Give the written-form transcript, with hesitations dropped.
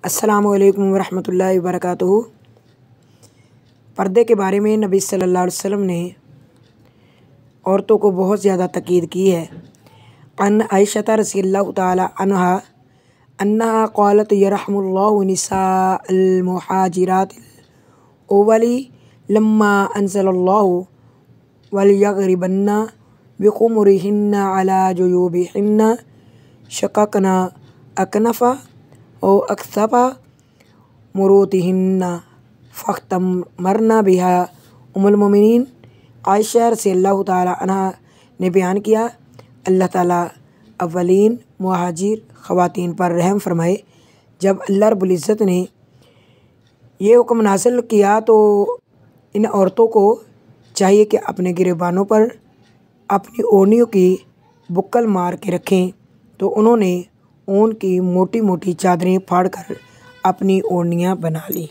अस्सलामुअलैकुम वरहमतुल्लाहि वबरकातुहू। पर्दे के बारे में नबी सल्लल्लाहु अलैहि वसल्लम ने औरतों को बहुत ज़्यादा तकीद की है। अन आयशा रज़ियल्लाहु ताला अन्हा अन्नहा क़ालत यरहमुल्लाहु निसाअल मुहाजिरातिल अव्वली लम्मा अंज़लल्लाहु वलयज़रिबन्ना बिख़ुमुरिहिन्ना अला जुयूबिहिन्ना शक़क़ना अकनफ़ा औ अक्सफ़ा मुरूतिहिन्ना फ़ख्तमरना बिहा। उम्मुल मोमिनीन आयशा रज़ियल्लाहु ताला अन्हा ने बयान किया, अल्लाह ताला अव्वलीन मुहाजिर ख़वातीन पर रहम फरमाए। जब अल्लाह रब्बुल इज़्ज़त ने ये हुक्म नाज़िल किया तो इन औरतों को चाहिए कि अपने गिरेबानों पर अपनी ओढ़नियों की बुक्कल मार के रखें। तो उन्होंने ऊन की मोटी मोटी चादरें फाड़ कर अपनी ओढ़नियाँ बना ली।